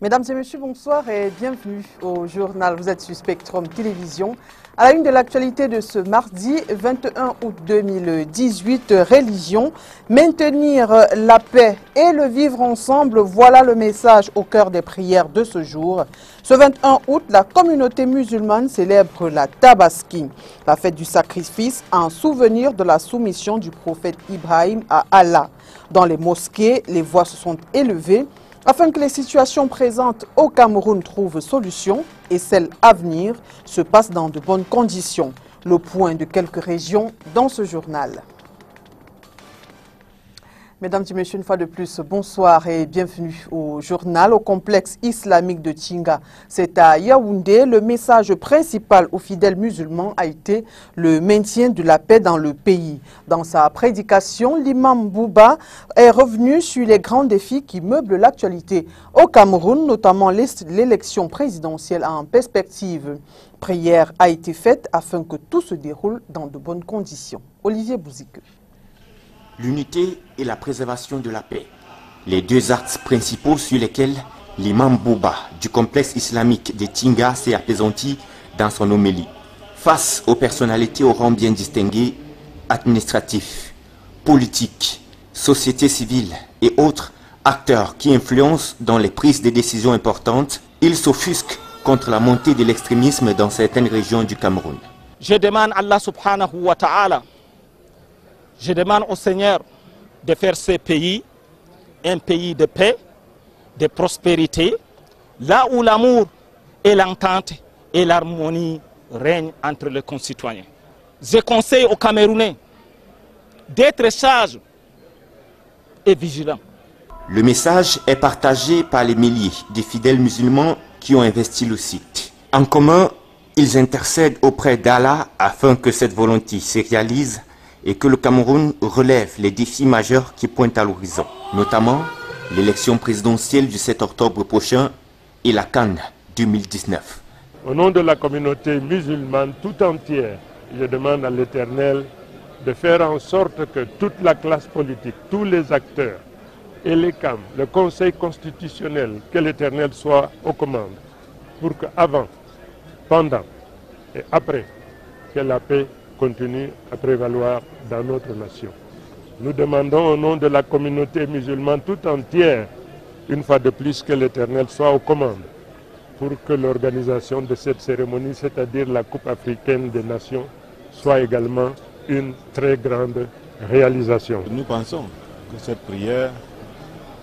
Mesdames et messieurs, bonsoir et bienvenue au journal. Vous êtes sur Spectrum Télévision. À la une de l'actualité de ce mardi 21 août 2018, religion, maintenir la paix et le vivre ensemble, voilà le message au cœur des prières de ce jour. Ce 21 août, la communauté musulmane célèbre la Tabaski, la fête du sacrifice en souvenir de la soumission du prophète Ibrahim à Allah. Dans les mosquées, les voix se sont élevées afin que les situations présentes au Cameroun trouvent solution et celles à venir se passent dans de bonnes conditions. Le point de quelques régions dans ce journal. Mesdames et messieurs, une fois de plus, bonsoir et bienvenue au journal. Au complexe islamique de Tinga, c'est à Yaoundé. Le message principal aux fidèles musulmans a été le maintien de la paix dans le pays. Dans sa prédication, l'imam Bouba est revenu sur les grands défis qui meublent l'actualité au Cameroun, notamment l'élection présidentielle en perspective. Prière a été faite afin que tout se déroule dans de bonnes conditions. Olivier Bouzike. L'unité et la préservation de la paix. Les deux axes principaux sur lesquels l'imam Bouba du complexe islamique de Tinga s'est apaisanti dans son homélie. Face aux personnalités au rang bien distinguées, administratifs, politiques, société civile et autres acteurs qui influencent dans les prises de décisions importantes, il s'offusque contre la montée de l'extrémisme dans certaines régions du Cameroun. Je demande à Allah subhanahu wa ta'ala, je demande au Seigneur de faire ce pays un pays de paix, de prospérité, là où l'amour et l'entente et l'harmonie règnent entre les concitoyens. Je conseille aux Camerounais d'être sages et vigilants. Le message est partagé par les milliers de fidèles musulmans qui ont investi le site. En commun, ils intercèdent auprès d'Allah afin que cette volonté se réalise et que le Cameroun relève les défis majeurs qui pointent à l'horizon, notamment l'élection présidentielle du 7 octobre prochain et la CAN 2019. Au nom de la communauté musulmane tout entière, je demande à l'Éternel de faire en sorte que toute la classe politique, tous les acteurs, et les CAM, le Conseil constitutionnel, que l'Éternel soit aux commandes, pour qu'avant, pendant et après, que la paix continue à prévaloir dans notre nation. Nous demandons au nom de la communauté musulmane tout entière, une fois de plus, que l'Éternel soit aux commandes pour que l'organisation de cette cérémonie, c'est-à-dire la Coupe africaine des nations, soit également une très grande réalisation. Nous pensons que cette prière,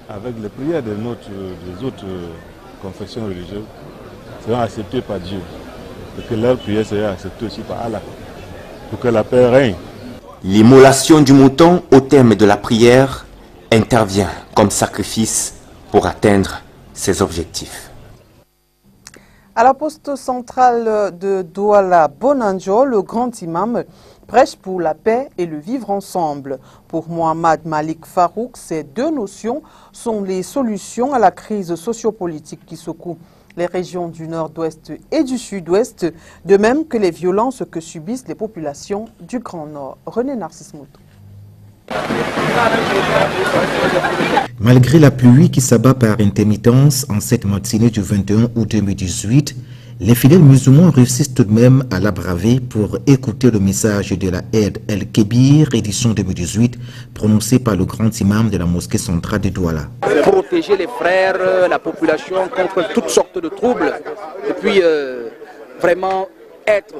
avec les prières des autres confessions religieuses, sera acceptée par Dieu et que leur prière sera acceptée aussi par Allah, pour que la paix règne. L'immolation du mouton au terme de la prière intervient comme sacrifice pour atteindre ses objectifs. À la poste centrale de Douala, Bonanjo, le grand imam prêche pour la paix et le vivre ensemble. Pour Mohamed Malik Farouk, ces deux notions sont les solutions à la crise sociopolitique qui secoue les régions du nord-ouest et du sud-ouest, de même que les violences que subissent les populations du Grand Nord. René Narcisse Mouton. Malgré la pluie qui s'abat par intermittence en cette matinée du 21 août 2018, les fidèles musulmans réussissent tout de même à la braver pour écouter le message de la Eid el-Kébir, édition 2018, prononcé par le grand imam de la mosquée centrale de Douala. Protéger les frères, la population contre toutes sortes de troubles, et puis vraiment être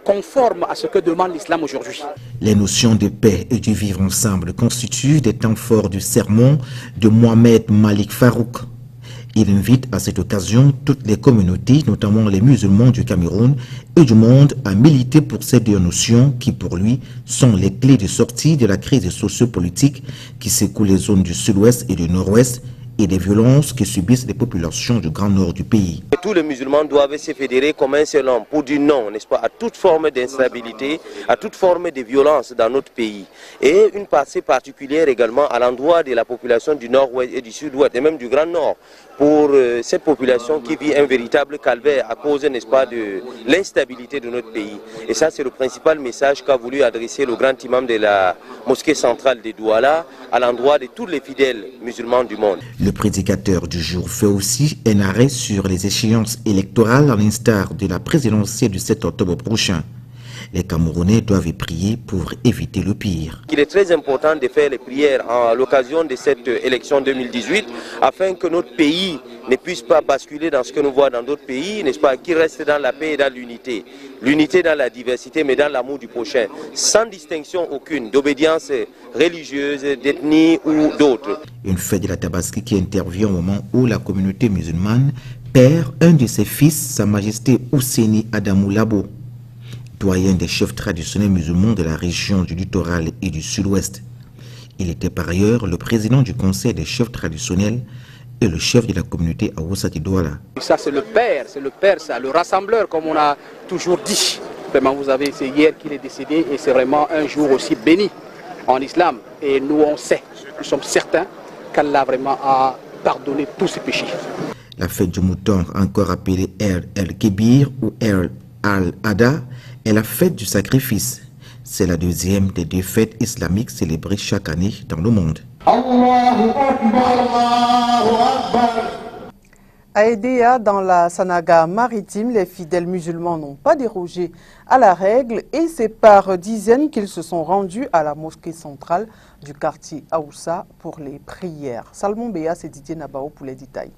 conforme à ce que demande l'islam aujourd'hui. Les notions de paix et du vivre ensemble constituent des temps forts du sermon de Mohamed Malik Farouk. Il invite à cette occasion toutes les communautés, notamment les musulmans du Cameroun et du monde, à militer pour ces deux notions qui, pour lui, sont les clés de sortie de la crise sociopolitique qui secoue les zones du sud-ouest et du nord-ouest et des violences que subissent les populations du Grand Nord du pays. Tous les musulmans doivent se fédérer comme un seul homme pour dire non, n'est-ce pas, à toute forme d'instabilité, à toute forme de violence dans notre pays. Et une pensée particulière également à l'endroit de la population du Nord-Ouest et du Sud-Ouest et même du Grand Nord, pour cette population qui vit un véritable calvaire à cause, n'est-ce pas, de l'instabilité de notre pays. Et ça, c'est le principal message qu'a voulu adresser le grand imam de la mosquée centrale de Douala à l'endroit de tous les fidèles musulmans du monde. Le prédicateur du jour fait aussi un arrêt sur les échéances électorales à l'instar de la présidentielle du 7 octobre prochain. Les Camerounais doivent prier pour éviter le pire. Il est très important de faire les prières à l'occasion de cette élection 2018 afin que notre pays ne puisse pas basculer dans ce que nous voyons dans d'autres pays, n'est-ce pas, qui reste dans la paix et dans l'unité. L'unité dans la diversité, mais dans l'amour du prochain, sans distinction aucune d'obédience religieuse, d'ethnie ou d'autres. Une fête de la Tabaski qui intervient au moment où la communauté musulmane perd un de ses fils, Sa Majesté Ousseini Adamou Labo, doyen des chefs traditionnels musulmans de la région du littoral et du sud-ouest. Il était par ailleurs le président du conseil des chefs traditionnels et le chef de la communauté Awoussati Douala. Ça c'est le père, ça, le rassembleur comme on a toujours dit. Vraiment, vous avez, c'est hier qu'il est décédé et c'est vraiment un jour aussi béni en islam. Et nous on sait, nous sommes certains qu'Allah vraiment a pardonné tous ses péchés. La fête du mouton, encore appelée El-Kébir ou El-Al-Adha, est la fête du sacrifice. C'est la deuxième des deux fêtes islamiques célébrées chaque année dans le monde. À Edea, dans la Sanaga maritime, les fidèles musulmans n'ont pas dérogé à la règle et c'est par dizaines qu'ils se sont rendus à la mosquée centrale du quartier Aoussa pour les prières. Salmon Béa, c'est Didier Nabao pour les détails.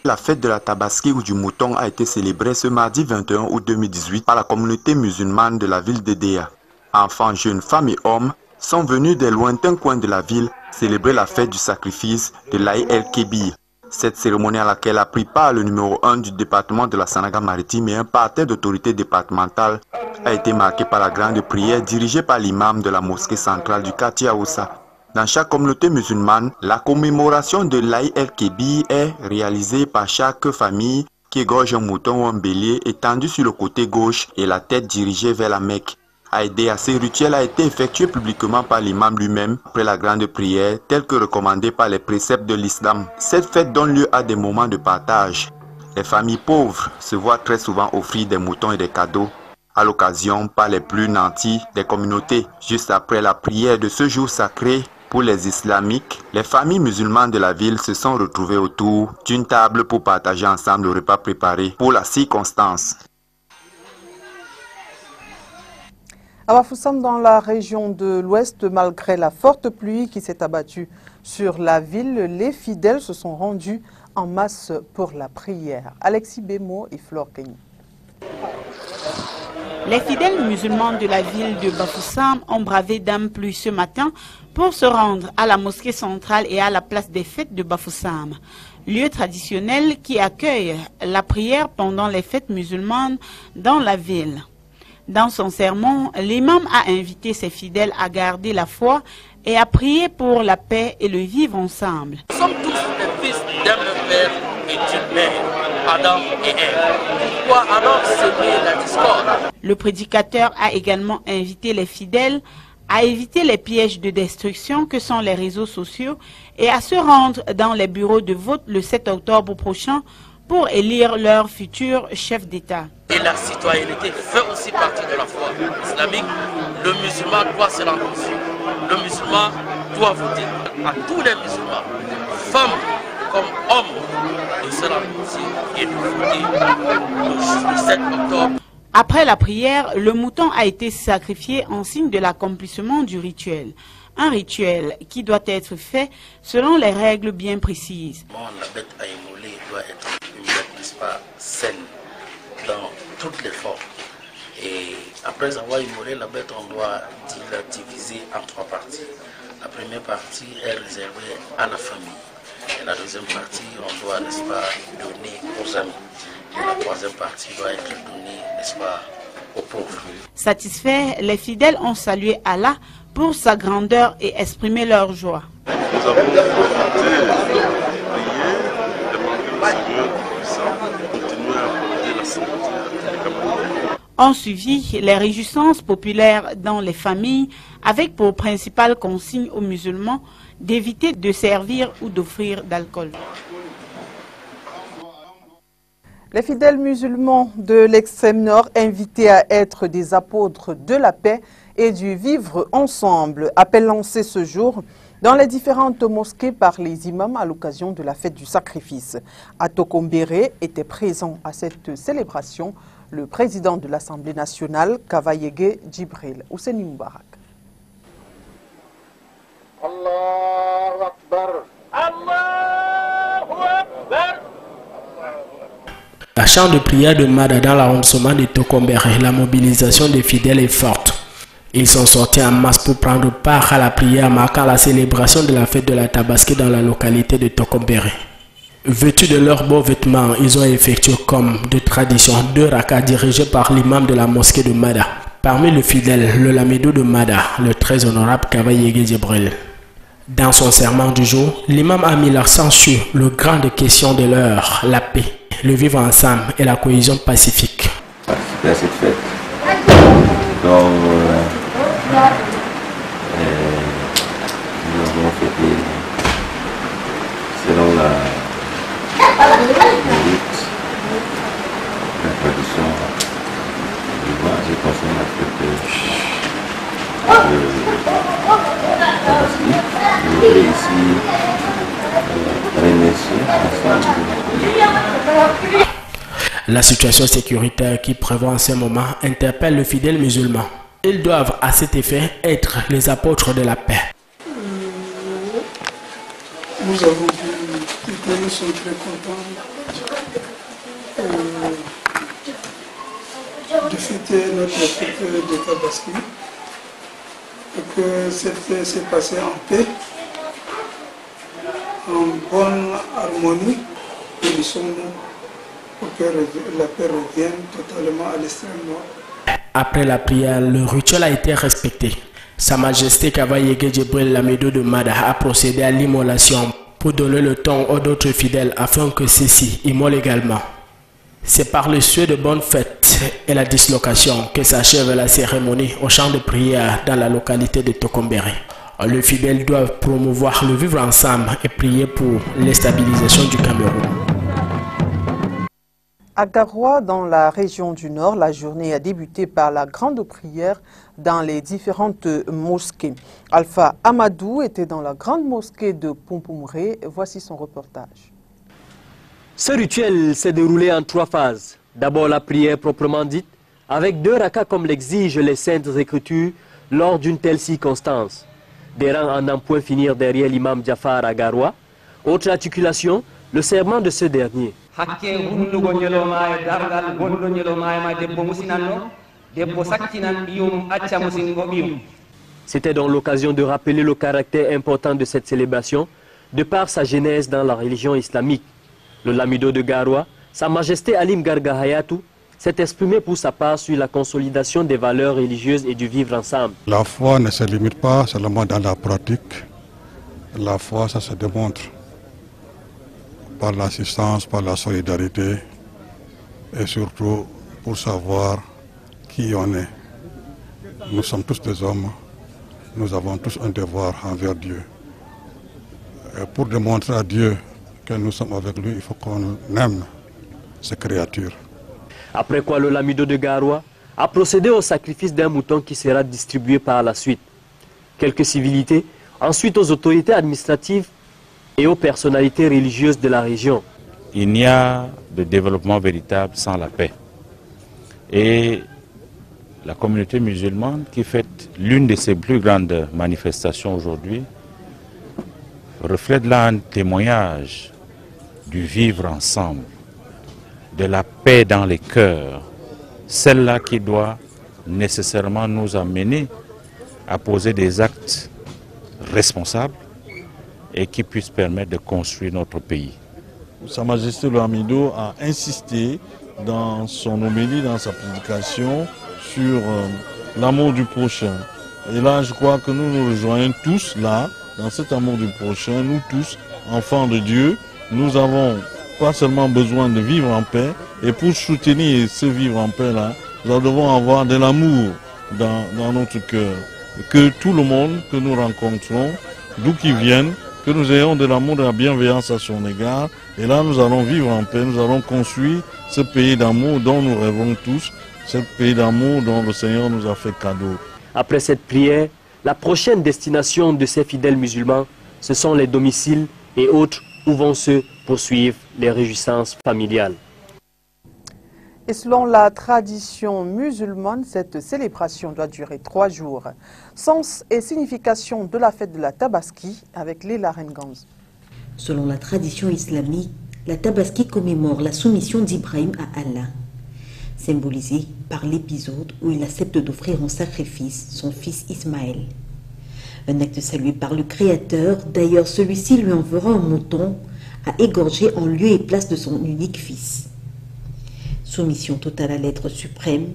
La fête de la Tabaski ou du mouton a été célébrée ce mardi 21 août 2018 par la communauté musulmane de la ville d'Edea. Enfants, jeunes, femmes et hommes sont venus des lointains coins de la ville célébrer la fête du sacrifice de l'Aïd el-Kébir. Cette cérémonie à laquelle a pris part le numéro 1 du département de la Sanaga maritime et un parterre d'autorités départementales a été marquée par la grande prière dirigée par l'imam de la mosquée centrale du quartier Aoussa. Dans chaque communauté musulmane, la commémoration de l'Aïd el-Kébir est réalisée par chaque famille qui égorge un mouton ou un bélier étendu sur le côté gauche et la tête dirigée vers la Mecque. À Edea, ce rituel a été effectué publiquement par l'imam lui-même après la grande prière, telle que recommandée par les préceptes de l'islam. Cette fête donne lieu à des moments de partage. Les familles pauvres se voient très souvent offrir des moutons et des cadeaux à l'occasion par les plus nantis des communautés. Juste après la prière de ce jour sacré, pour les islamiques, les familles musulmanes de la ville se sont retrouvées autour d'une table pour partager ensemble le repas préparé pour la circonstance. À Bafoussam, dans la région de l'Ouest, malgré la forte pluie qui s'est abattue sur la ville, les fidèles se sont rendus en masse pour la prière. Alexis Bemo et Flore Kenny. Les fidèles musulmans de la ville de Bafoussam ont bravé dame pluie ce matin pour se rendre à la mosquée centrale et à la place des fêtes de Bafoussam, lieu traditionnel qui accueille la prière pendant les fêtes musulmanes dans la ville. Dans son sermon, l'imam a invité ses fidèles à garder la foi et à prier pour la paix et le vivre ensemble. Nous sommes tous les fils d'un même père et d'une mère, Adam et Ève. Pourquoi alors semer la discorde? Le prédicateur a également invité les fidèles à éviter les pièges de destruction que sont les réseaux sociaux et à se rendre dans les bureaux de vote le 7 octobre prochain pour élire leur futur chef d'État. Et la citoyenneté fait aussi partie de la foi islamique. Le musulman doit se rendre dessus. Le musulman doit voter. À tous les musulmans, femmes comme hommes, de se rendre dessus et de voter le 7 octobre. Après la prière, le mouton a été sacrifié en signe de l'accomplissement du rituel. Un rituel qui doit être fait selon les règles bien précises. La bête à immoler doit être une bête, n'est-ce pas, saine dans toutes les formes. Et après avoir immolé la bête, on doit la diviser en 3 parties. La première partie est réservée à la famille. Et la deuxième partie, on doit, n'est-ce pas, donner aux amis. Et la troisième partie doit être donnée, n'est-ce pas, aux pauvres. Satisfaits, les fidèles ont salué Allah pour sa grandeur et exprimé leur joie. Nous avons prié, demander au Seigneur puissant de continuer à apporter la santé à tous les Camerounais. ont suivi les réjouissances populaires dans les familles avec pour principale consigne aux musulmans d'éviter de servir ou d'offrir d'alcool. Les fidèles musulmans de l'extrême nord invités à être des apôtres de la paix et du vivre ensemble. Appel lancé ce jour dans les différentes mosquées par les imams à l'occasion de la fête du sacrifice. À Tokombéré était présent à cette célébration le président de l'Assemblée nationale, Kavayege Djibril Ouseni Moubarak. Allahu Akbar. Allahu Akbar. À chant de prière de Mada dans l'arrondissement de Tokombéré, la mobilisation des fidèles est forte. Ils sont sortis en masse pour prendre part à la prière marquant la célébration de la fête de la Tabaski dans la localité de Tokombéré. Vêtus de leurs beaux vêtements, ils ont effectué comme de tradition 2 rakas dirigés par l'imam de la mosquée de Mada. Parmi les fidèles, le lamido de Mada, le très honorable Kavayege Djibril. Dans son serment du jour, l'imam a mis l'accent sur le grand de question de l'heure, la paix, le vivre ensemble et la cohésion pacifique. Participer à cette fête. Donc, nous avons fêté selon la rite, la tradition du mois. Je pense à la fête de Tabaski. Je voudrais ici remercier ensemble. La situation sécuritaire qui prévaut en ce moment interpelle le fidèle musulman. Ils doivent à cet effet être les apôtres de la paix. Nous avons vu que nous sommes très contents de fêter notre fête de Tabaski et que cette fête s'est passée en paix, en bonne harmonie, et nous sommes pour que la paix revienne totalement à l'extrême nord. Après la prière, le rituel a été respecté. Sa Majesté Kavayege Djibril Lamido de Mada a procédé à l'immolation pour donner le temps aux autres fidèles afin que ceux-ci immolent également. C'est par le souhait de bonne fête et la dislocation que s'achève la cérémonie au champ de prière dans la localité de Tokombéré. Les fidèles doivent promouvoir le vivre ensemble et prier pour la stabilisation du Cameroun. À Garoua, dans la région du Nord, la journée a débuté par la grande prière dans les différentes mosquées. Alpha Amadou était dans la grande mosquée de Pompoumré. Voici son reportage. Ce rituel s'est déroulé en 3 phases. D'abord la prière proprement dite, avec 2 rakas comme l'exigent les saintes écritures lors d'une telle circonstance. Des rangs en un point finir derrière l'imam Jafar à Garoua. Autre articulation, le serment de ce dernier. C'était donc l'occasion de rappeler le caractère important de cette célébration, de par sa genèse dans la religion islamique. Le lamido de Garoua, Sa Majesté Alim Garga Hayatou, s'est exprimé pour sa part sur la consolidation des valeurs religieuses et du vivre ensemble. La foi ne se limite pas seulement dans la pratique. La foi, ça se démontre par l'assistance, par la solidarité et surtout pour savoir qui on est. Nous sommes tous des hommes, nous avons tous un devoir envers Dieu. Et pour démontrer à Dieu que nous sommes avec lui, il faut qu'on aime ces créatures. Après quoi, le lamido de Garoua a procédé au sacrifice d'un mouton qui sera distribué par la suite. Quelques civilités, ensuite aux autorités administratives et aux personnalités religieuses de la région. Il n'y a de développement véritable sans la paix. Et la communauté musulmane qui fête l'une de ses plus grandes manifestations aujourd'hui reflète là un témoignage du vivre ensemble, de la paix dans les cœurs, celle-là qui doit nécessairement nous amener à poser des actes responsables et qui puissent permettre de construire notre pays. Sa Majesté le Lamido a insisté dans son homélie, dans sa prédication, sur l'amour du prochain. Et là, je crois que nous nous rejoignons tous là, dans cet amour du prochain, nous tous, enfants de Dieu, nous avons pas seulement besoin de vivre en paix, et pour soutenir ce vivre en paix-là, nous devons avoir de l'amour dans notre cœur. Que tout le monde que nous rencontrons, d'où qu'ils viennent, que nous ayons de l'amour, de la bienveillance à son égard. Et là, nous allons vivre en paix, nous allons construire ce pays d'amour dont nous rêvons tous, ce pays d'amour dont le Seigneur nous a fait cadeau. Après cette prière, La prochaine destination de ces fidèles musulmans, ce sont les domiciles et autres où vont se poursuivre les réjouissances familiales. Et selon la tradition musulmane, cette célébration doit durer 3 jours. Sens et signification de la fête de la Tabaski avec Léla Rengans. Selon la tradition islamique, la Tabaski commémore la soumission d'Ibrahim à Allah, symbolisée par l'épisode où il accepte d'offrir en sacrifice son fils Ismaël. Un acte salué par le Créateur, d'ailleurs celui-ci lui enverra un mouton à égorger en lieu et place de son unique fils. Soumission totale à l'être suprême,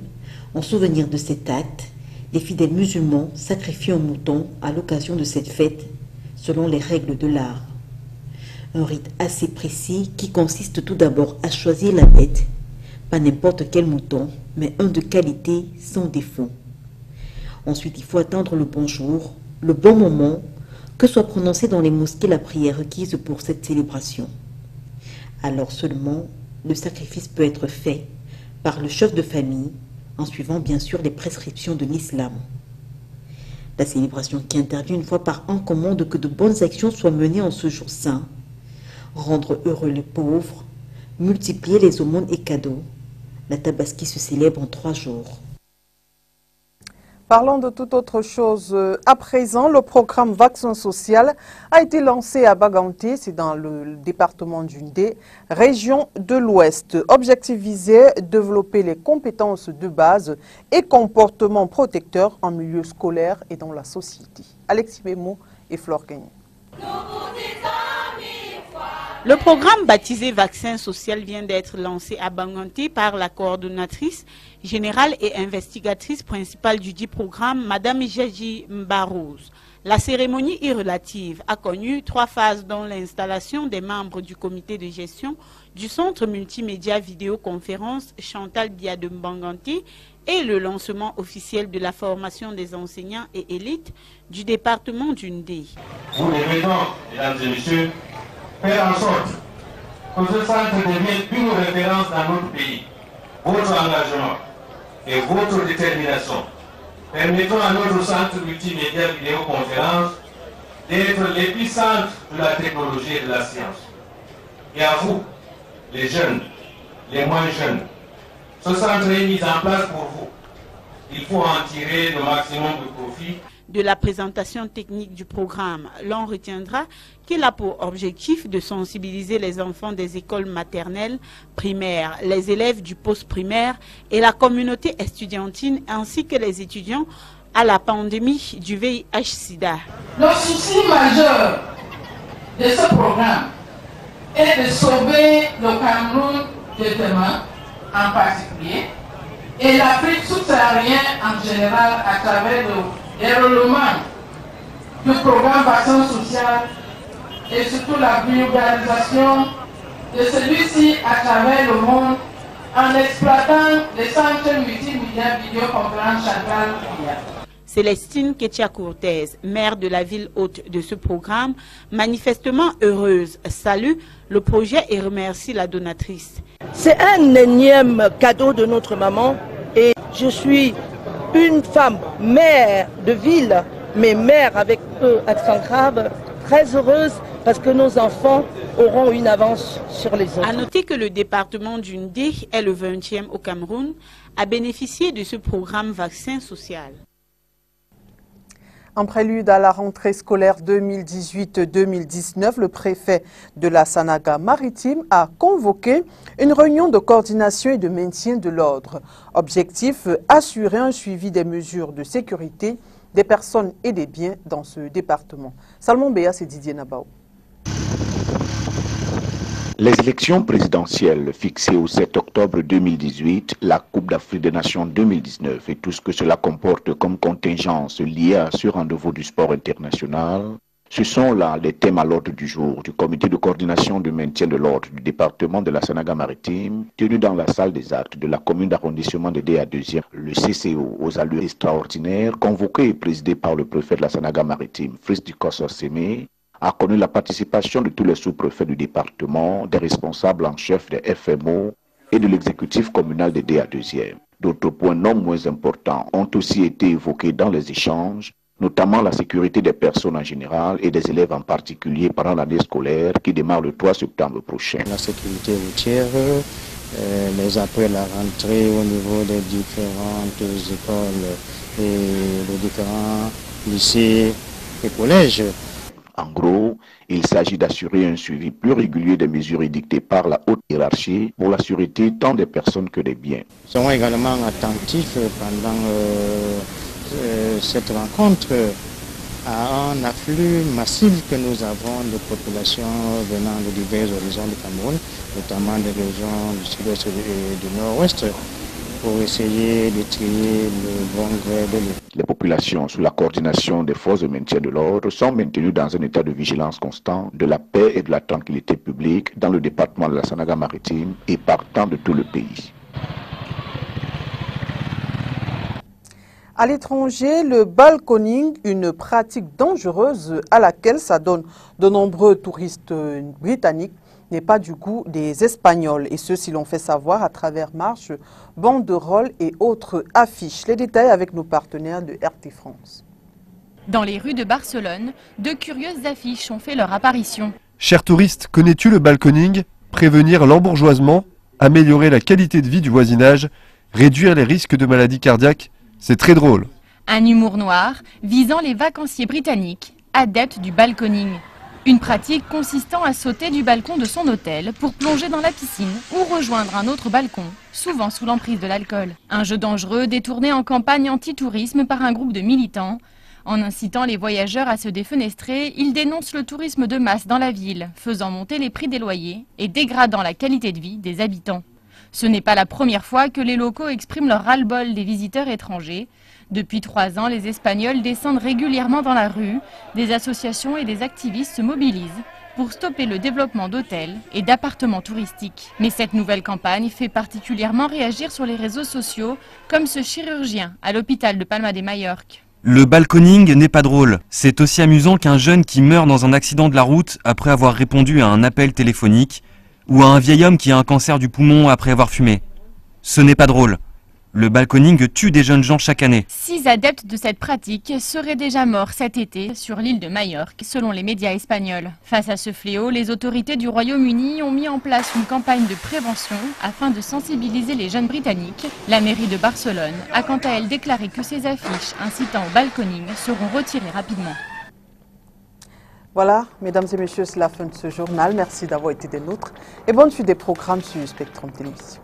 en souvenir de cet acte, les fidèles musulmans sacrifient un mouton à l'occasion de cette fête, selon les règles de l'art. Un rite assez précis qui consiste tout d'abord à choisir la bête, pas n'importe quel mouton, mais un de qualité sans défaut. Ensuite, il faut attendre le bon jour, le bon moment, que soit prononcée dans les mosquées la prière requise pour cette célébration. Alors seulement, le sacrifice peut être fait par le chef de famille, en suivant bien sûr les prescriptions de l'islam. La célébration qui intervient une fois par an commande que de bonnes actions soient menées en ce jour saint, rendre heureux les pauvres, multiplier les aumônes et cadeaux. La Tabaski se célèbre en 3 jours. Parlons de toute autre chose. À présent, le programme Vaccin Social a été lancé à Baganté, c'est dans le département du Ndé, région de l'Ouest. Objectif visé, développer les compétences de base et comportements protecteurs en milieu scolaire et dans la société. Alexis Memo et Flore Gagné. Le programme baptisé Vaccin Social vient d'être lancé à Baganté par la coordonnatrice générale et investigatrice principale du dit programme, Madame Jaji Mbarouz. La cérémonie irrelative a connu 3 phases, dont l'installation des membres du comité de gestion du centre multimédia vidéoconférence Chantal Bia de Baganté et le lancement officiel de la formation des enseignants et élites du département du Ndé. Nous devons, mesdames et messieurs, faire en sorte que ce centre devienne une référence dans notre pays. Votre engagement et votre détermination permettront à notre centre multimédia vidéoconférence d'être l'épicentre de la technologie et de la science. Et à vous, les jeunes, les moins jeunes, ce centre est mis en place pour vous. Il faut en tirer le maximum de profit. De la présentation technique du programme, l'on retiendra qu'il a pour objectif de sensibiliser les enfants des écoles maternelles, primaires, les élèves du post-primaire et la communauté estudiantine ainsi que les étudiants à la pandémie du VIH-Sida. Le souci majeur de ce programme est de sauver le Cameroun de demain en particulier et l'Afrique subsaharienne en général à travers le déroulement du programme Vaccin Social et surtout la vulgarisation de celui-ci à travers le monde en exploitant les centres multimédia vidéoconférence Chantal Bia. Célestine Ketia-Cortez, maire de la ville hôte de ce programme, manifestement heureuse, salue le projet et remercie la donatrice. C'est un énième cadeau de notre maman et je suis une femme, mère de ville, mais mère avec accent grave, très heureuse parce que nos enfants auront une avance sur les autres. À noter que le département du Ndé est le 20e au Cameroun à bénéficier de ce programme Vaccin Social. En prélude à la rentrée scolaire 2018-2019, le préfet de la Sanaga maritime a convoqué une réunion de coordination et de maintien de l'ordre. Objectif, assurer un suivi des mesures de sécurité des personnes et des biens dans ce département. Salmon Béas et Didier Nabao. Les élections présidentielles fixées au 7 octobre 2018, la Coupe d'Afrique des Nations 2019 et tout ce que cela comporte comme contingence liée à ce rendez-vous du sport international, ce sont là les thèmes à l'ordre du jour du comité de coordination de maintien de l'ordre du département de la Sanaga-Maritime, tenu dans la salle des actes de la commune d'arrondissement de Déa-2e, le CCO aux allures extraordinaires, convoqué et présidé par le préfet de la Sanaga-Maritime, Fritz Dikosso-Sémé, a connu la participation de tous les sous-préfets du département, des responsables en chef des FMO et de l'exécutif communal de Déa-2e. D'autres points non moins importants ont aussi été évoqués dans les échanges, notamment la sécurité des personnes en général et des élèves en particulier pendant l'année scolaire qui démarre le 3 septembre prochain. La sécurité routière, les après la rentrée au niveau des différentes écoles et les différents lycées et collèges. En gros, il s'agit d'assurer un suivi plus régulier des mesures édictées par la haute hiérarchie pour la sûreté tant des personnes que des biens. Nous serons également attentifs pendant cette rencontre à un afflux massif que nous avons de populations venant de divers horizons du Cameroun, notamment des régions du sud-ouest et du nord-ouest, pour essayer de trier le bon gré de l'île. Les populations, sous la coordination des forces de maintien de l'ordre, sont maintenues dans un état de vigilance constant de la paix et de la tranquillité publique dans le département de la Sanaga-Maritime et partant de tout le pays. À l'étranger, le balconing, une pratique dangereuse à laquelle s'adonnent de nombreux touristes britanniques, n'est pas du goût des Espagnols. Et ceux-ci l'ont fait savoir à travers marches, banderoles et autres affiches. Les détails avec nos partenaires de RT France. Dans les rues de Barcelone, de curieuses affiches ont fait leur apparition. Chers touristes, connais-tu le balconing? Prévenir l'embourgeoisement, améliorer la qualité de vie du voisinage, réduire les risques de maladies cardiaques. C'est très drôle. Un humour noir visant les vacanciers britanniques, adeptes du balconing. Une pratique consistant à sauter du balcon de son hôtel pour plonger dans la piscine ou rejoindre un autre balcon, souvent sous l'emprise de l'alcool. Un jeu dangereux détourné en campagne anti-tourisme par un groupe de militants. En incitant les voyageurs à se défenestrer, ils dénoncent le tourisme de masse dans la ville, faisant monter les prix des loyers et dégradant la qualité de vie des habitants. Ce n'est pas la première fois que les locaux expriment leur ras-le-bol des visiteurs étrangers. Depuis 3 ans, les Espagnols descendent régulièrement dans la rue. Des associations et des activistes se mobilisent pour stopper le développement d'hôtels et d'appartements touristiques. Mais cette nouvelle campagne fait particulièrement réagir sur les réseaux sociaux, comme ce chirurgien à l'hôpital de Palma de Mallorca. Le balconing n'est pas drôle. C'est aussi amusant qu'un jeune qui meurt dans un accident de la route après avoir répondu à un appel téléphonique, ou à un vieil homme qui a un cancer du poumon après avoir fumé. Ce n'est pas drôle. Le balconing tue des jeunes gens chaque année. 6 adeptes de cette pratique seraient déjà morts cet été sur l'île de Majorque, selon les médias espagnols. Face à ce fléau, les autorités du Royaume-Uni ont mis en place une campagne de prévention afin de sensibiliser les jeunes britanniques. La mairie de Barcelone a quant à elle déclaré que ces affiches incitant au balconing seront retirées rapidement. Voilà, mesdames et messieurs, c'est la fin de ce journal. Merci d'avoir été des nôtres et bonne suite des programmes sur Spectrum Télévision.